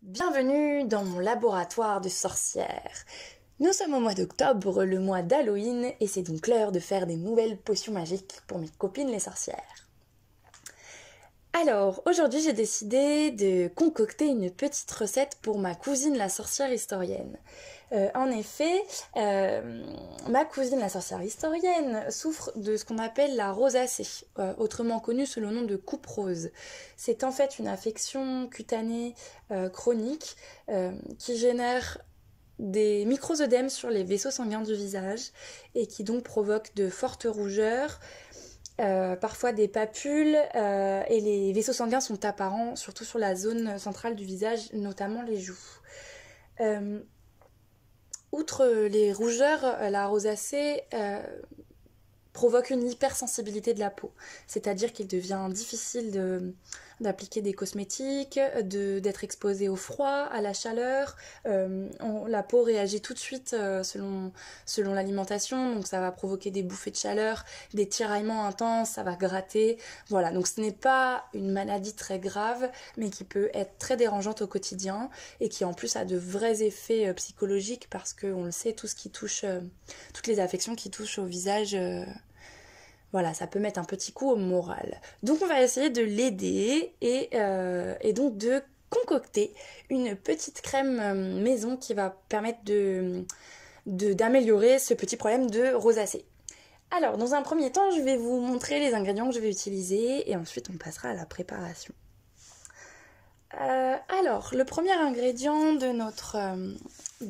Bienvenue dans mon laboratoire de sorcière. Nous sommes au mois d'octobre, le mois d'Halloween, et c'est donc l'heure de faire des nouvelles potions magiques pour mes copines les sorcières. Alors, aujourd'hui j'ai décidé de concocter une petite recette pour ma cousine la sorcière historienne. En effet, ma cousine la sorcière historienne souffre de ce qu'on appelle la rosacée, autrement connue sous le nom de coupe rose. C'est en fait une affection cutanée chronique qui génère des micro-œdèmes sur les vaisseaux sanguins du visage et qui donc provoque de fortes rougeurs, parfois des papules, et les vaisseaux sanguins sont apparents surtout sur la zone centrale du visage, notamment les joues. Outre les rougeurs, la rosacée provoque une hypersensibilité de la peau, c'est-à-dire qu'il devient difficile d'appliquer des cosmétiques, d'être exposé au froid, à la chaleur. La peau réagit tout de suite selon l'alimentation, donc ça va provoquer des bouffées de chaleur, des tiraillements intenses, ça va gratter. Voilà, donc ce n'est pas une maladie très grave, mais qui peut être très dérangeante au quotidien et qui en plus a de vrais effets psychologiques parce qu'on le sait, tout ce qui touche, toutes les affections qui touchent au visage... Voilà, ça peut mettre un petit coup au moral. Donc on va essayer de l'aider et donc de concocter une petite crème maison qui va permettre d'améliorer ce petit problème de rosacée. Alors, dans un premier temps, je vais vous montrer les ingrédients que je vais utiliser et ensuite on passera à la préparation. Alors, le premier ingrédient de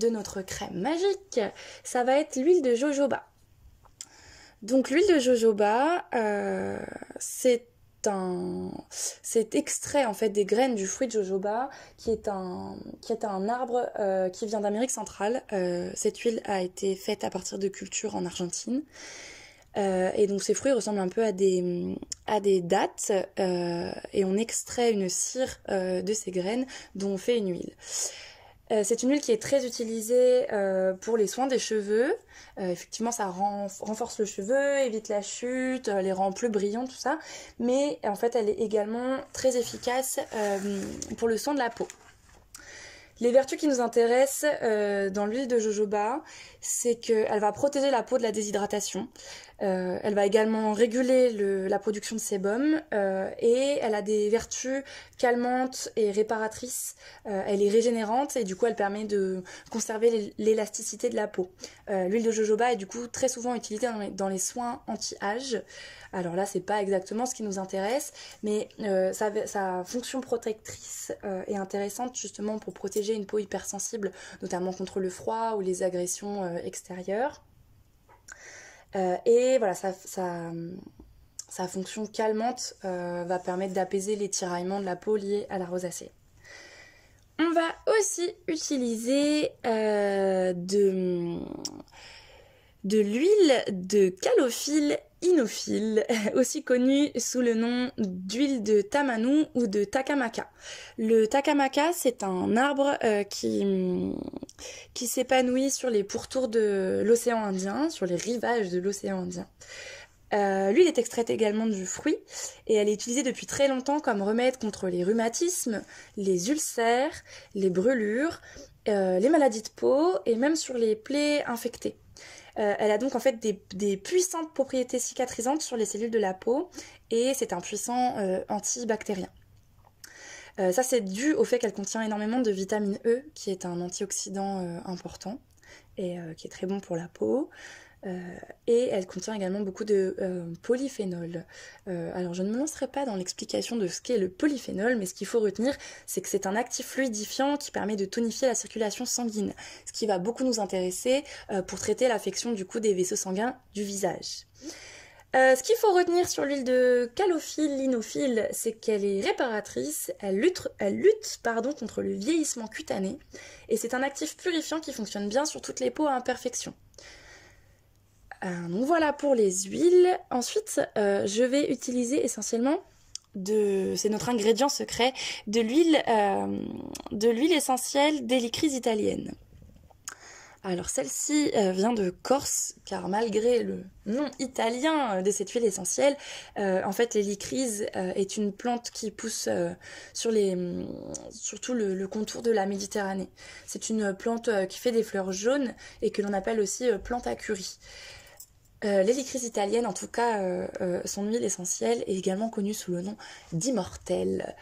notre crème magique, ça va être l'huile de jojoba. Donc l'huile de jojoba, c'est extrait en fait des graines du fruit de jojoba, qui est un arbre qui vient d'Amérique centrale. Cette huile a été faite à partir de cultures en Argentine. Et donc ces fruits ressemblent un peu à des dattes, et on extrait une cire de ces graines dont on fait une huile. C'est une huile qui est très utilisée pour les soins des cheveux. Effectivement, ça renforce le cheveu, évite la chute, les rend plus brillants, tout ça. Mais en fait, elle est également très efficace pour le soin de la peau. Les vertus qui nous intéressent dans l'huile de jojoba, c'est qu'elle va protéger la peau de la déshydratation. Elle va également réguler la production de sébum et elle a des vertus calmantes et réparatrices. Elle est régénérante et du coup elle permet de conserver l'élasticité de la peau. L'huile de jojoba est du coup très souvent utilisée dans les soins anti-âge. Alors là c'est pas exactement ce qui nous intéresse, mais sa fonction protectrice est intéressante justement pour protéger une peau hypersensible, notamment contre le froid ou les agressions extérieures. Et voilà, sa fonction calmante va permettre d'apaiser les tiraillements de la peau liés à la rosacée. On va aussi utiliser de l'huile de calophylle inophile, aussi connue sous le nom d'huile de tamanu ou de takamaka. Le takamaka, c'est un arbre qui s'épanouit sur les pourtours de l'océan Indien, sur les rivages de l'océan Indien. L'huile est extraite également du fruit et elle est utilisée depuis très longtemps comme remède contre les rhumatismes, les ulcères, les brûlures, les maladies de peau et même sur les plaies infectées. Elle a donc en fait des puissantes propriétés cicatrisantes sur les cellules de la peau et c'est un puissant antibactérien. Ça c'est dû au fait qu'elle contient énormément de vitamine E, qui est un antioxydant important et qui est très bon pour la peau. Et elle contient également beaucoup de polyphénol. Alors je ne me lancerai pas dans l'explication de ce qu'est le polyphénol, mais ce qu'il faut retenir, c'est que c'est un actif fluidifiant qui permet de tonifier la circulation sanguine, ce qui va beaucoup nous intéresser pour traiter l'affection du coup des vaisseaux sanguins du visage. Ce qu'il faut retenir sur l'huile de calophylle inophile, c'est qu'elle est réparatrice, elle lutte contre le vieillissement cutané, et c'est un actif purifiant qui fonctionne bien sur toutes les peaux à imperfection. Donc voilà pour les huiles. Ensuite, je vais utiliser essentiellement c'est notre ingrédient secret, de l'huile essentielle d'hélicryse italienne. Alors celle-ci vient de Corse, car malgré le nom italien de cette huile essentielle, en fait l'hélicryse est une plante qui pousse sur tout le contour de la Méditerranée. C'est une plante qui fait des fleurs jaunes et que l'on appelle aussi plante à curry. L'hélicryse italienne, en tout cas, son huile essentielle est également connue sous le nom d'immortelle.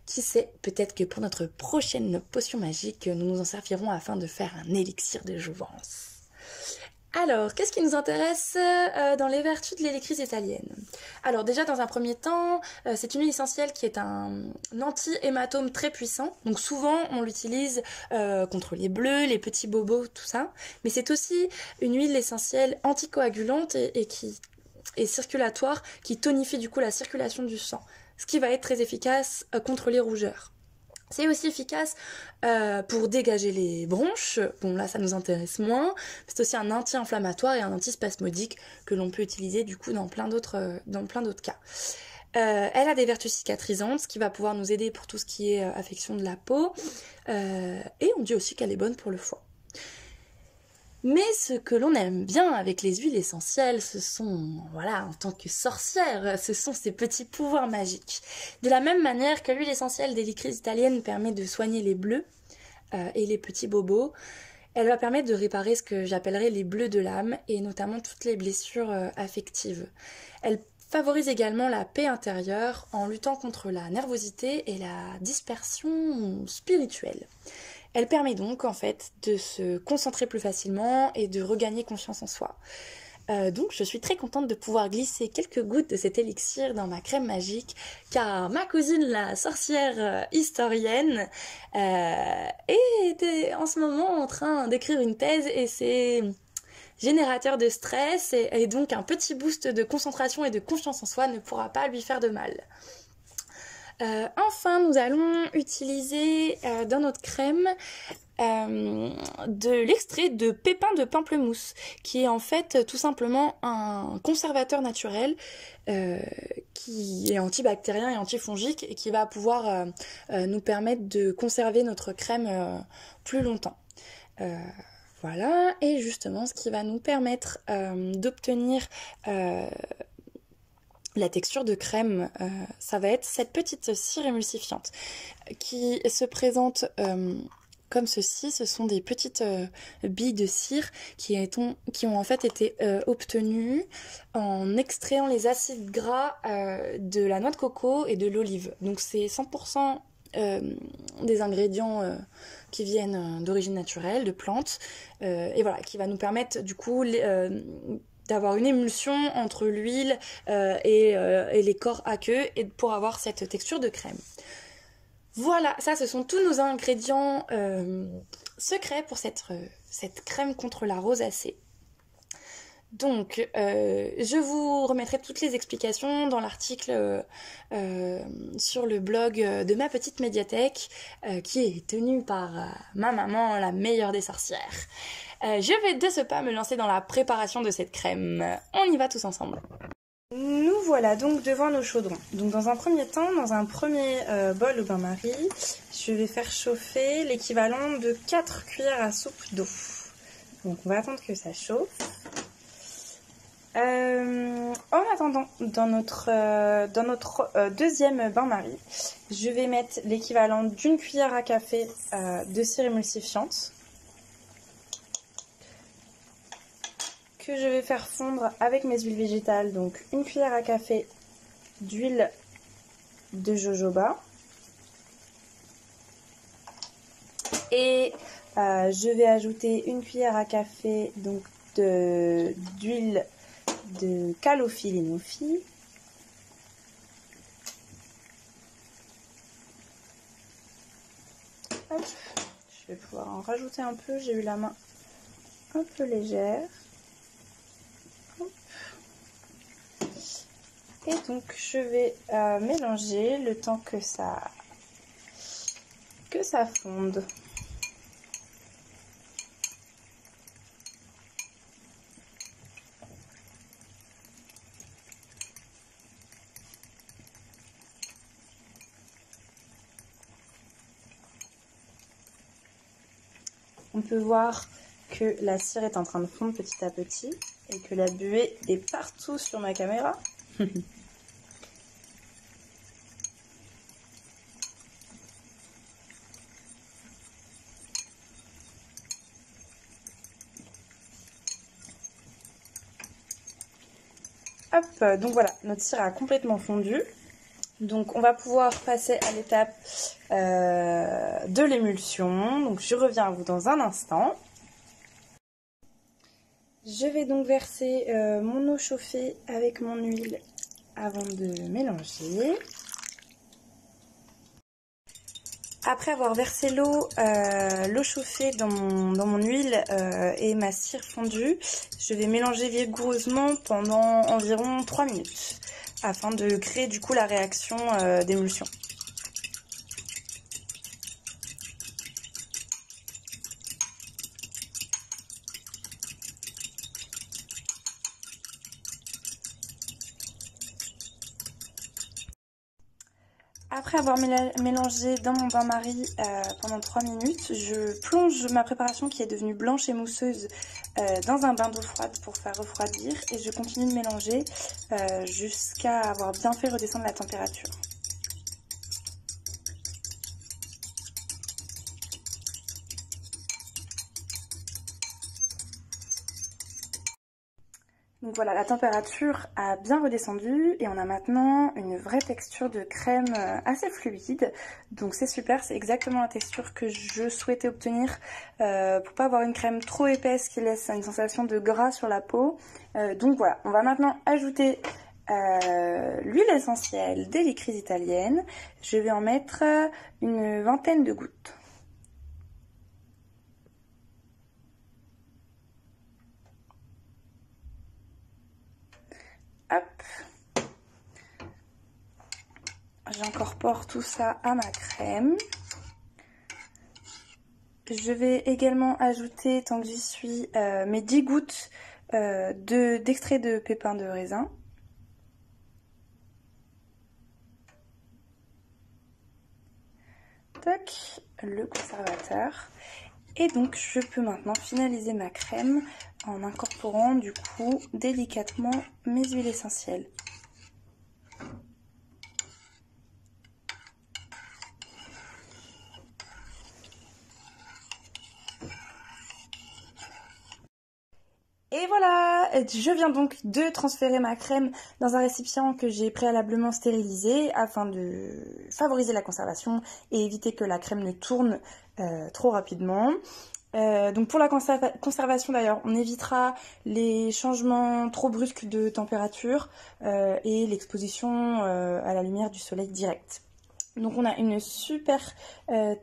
Qui sait, peut-être que pour notre prochaine potion magique, nous nous en servirons afin de faire un élixir de jouvence. Alors, qu'est-ce qui nous intéresse dans les vertus de l'hélicryse italienne? Alors déjà, dans un premier temps, c'est une huile essentielle qui est un anti-hématome très puissant. Donc souvent, on l'utilise contre les bleus, les petits bobos, tout ça. Mais c'est aussi une huile essentielle anticoagulante et qui est circulatoire, qui tonifie du coup la circulation du sang. Ce qui va être très efficace contre les rougeurs. C'est aussi efficace pour dégager les bronches. Bon, là, ça nous intéresse moins. C'est aussi un anti-inflammatoire et un antispasmodique que l'on peut utiliser du coup dans plein d'autres cas. Elle a des vertus cicatrisantes, ce qui va pouvoir nous aider pour tout ce qui est affection de la peau. Et on dit aussi qu'elle est bonne pour le foie. Mais ce que l'on aime bien avec les huiles essentielles, ce sont, voilà, en tant que sorcière, ce sont ces petits pouvoirs magiques. De la même manière que l'huile essentielle d'hélicryse italienne permet de soigner les bleus et les petits bobos, elle va permettre de réparer ce que j'appellerais les bleus de l'âme et notamment toutes les blessures affectives. Elle favorise également la paix intérieure en luttant contre la nervosité et la dispersion spirituelle. Elle permet donc en fait de se concentrer plus facilement et de regagner confiance en soi. Donc je suis très contente de pouvoir glisser quelques gouttes de cet élixir dans ma crème magique, car ma cousine la sorcière historienne est en ce moment en train d'écrire une thèse et c'est générateur de stress et donc un petit boost de concentration et de confiance en soi ne pourra pas lui faire de mal. Enfin, nous allons utiliser dans notre crème de l'extrait de pépins de pamplemousse, qui est en fait tout simplement un conservateur naturel qui est antibactérien et antifongique et qui va pouvoir nous permettre de conserver notre crème plus longtemps. Voilà, et justement ce qui va nous permettre d'obtenir la texture de crème, ça va être cette petite cire émulsifiante qui se présente comme ceci. Ce sont des petites billes de cire qui ont en fait été obtenues en extrayant les acides gras de la noix de coco et de l'olive. Donc c'est 100% des ingrédients qui viennent d'origine naturelle, de plantes, et voilà, qui va nous permettre du coup d'avoir une émulsion entre l'huile et les corps aqueux et pour avoir cette texture de crème. Voilà, ça ce sont tous nos ingrédients secrets pour cette crème contre la rosacée. Donc, je vous remettrai toutes les explications dans l'article sur le blog de ma petite médiathèque qui est tenue par ma maman, la meilleure des sorcières. Je vais de ce pas me lancer dans la préparation de cette crème. On y va tous ensemble. Nous voilà donc devant nos chaudrons. Donc dans un premier temps, dans un premier bol au bain-marie, je vais faire chauffer l'équivalent de 4 cuillères à soupe d'eau. Donc on va attendre que ça chauffe. En attendant, dans notre deuxième bain-marie, je vais mettre l'équivalent d'une cuillère à café de cire émulsifiante que je vais faire fondre avec mes huiles végétales. Donc une cuillère à café d'huile de jojoba et je vais ajouter une cuillère à café donc d'huile de calophylle. Hop, je vais pouvoir en rajouter un peu, j'ai eu la main un peu légère. Hop. Et donc je vais mélanger le temps que ça fonde. On peut voir que la cire est en train de fondre petit à petit et que la buée est partout sur ma caméra. Hop, donc voilà, notre cire a complètement fondu. Donc on va pouvoir passer à l'étape de l'émulsion. Donc je reviens à vous dans un instant. Je vais donc verser mon eau chauffée avec mon huile avant de mélanger. Après avoir versé l'eau chauffée dans mon huile et ma cire fondue, je vais mélanger vigoureusement pendant environ 3 minutes afin de créer du coup la réaction d'émulsion. Après avoir mélangé dans mon bain-marie pendant 3 minutes, je plonge ma préparation qui est devenue blanche et mousseuse dans un bain d'eau froide pour faire refroidir et je continue de mélanger jusqu'à avoir bien fait redescendre la température. Donc voilà, la température a bien redescendu et on a maintenant une vraie texture de crème assez fluide. Donc c'est super, c'est exactement la texture que je souhaitais obtenir pour pas avoir une crème trop épaisse qui laisse une sensation de gras sur la peau. Donc voilà, on va maintenant ajouter l'huile essentielle d'Helichrys italienne. Je vais en mettre une vingtaine de gouttes. Hop, j'incorpore tout ça à ma crème. Je vais également ajouter, tant que j'y suis, mes 10 gouttes d'extrait de pépins de raisin. Tac, le conservateur. Et donc je peux maintenant finaliser ma crème en incorporant du coup délicatement mes huiles essentielles. Et voilà, je viens donc de transférer ma crème dans un récipient que j'ai préalablement stérilisé afin de favoriser la conservation et éviter que la crème ne tourne trop rapidement. Donc pour la conservation d'ailleurs, on évitera les changements trop brusques de température et l'exposition à la lumière du soleil direct. Donc on a une super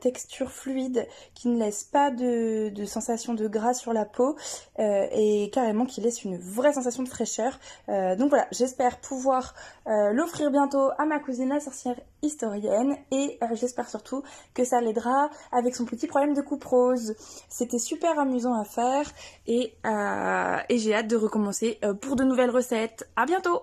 texture fluide qui ne laisse pas de sensation de gras sur la peau et carrément qui laisse une vraie sensation de fraîcheur. Donc voilà, j'espère pouvoir l'offrir bientôt à ma cousine la sorcière historienne et j'espère surtout que ça l'aidera avec son petit problème de coupe rose. C'était super amusant à faire et j'ai hâte de recommencer pour de nouvelles recettes. À bientôt!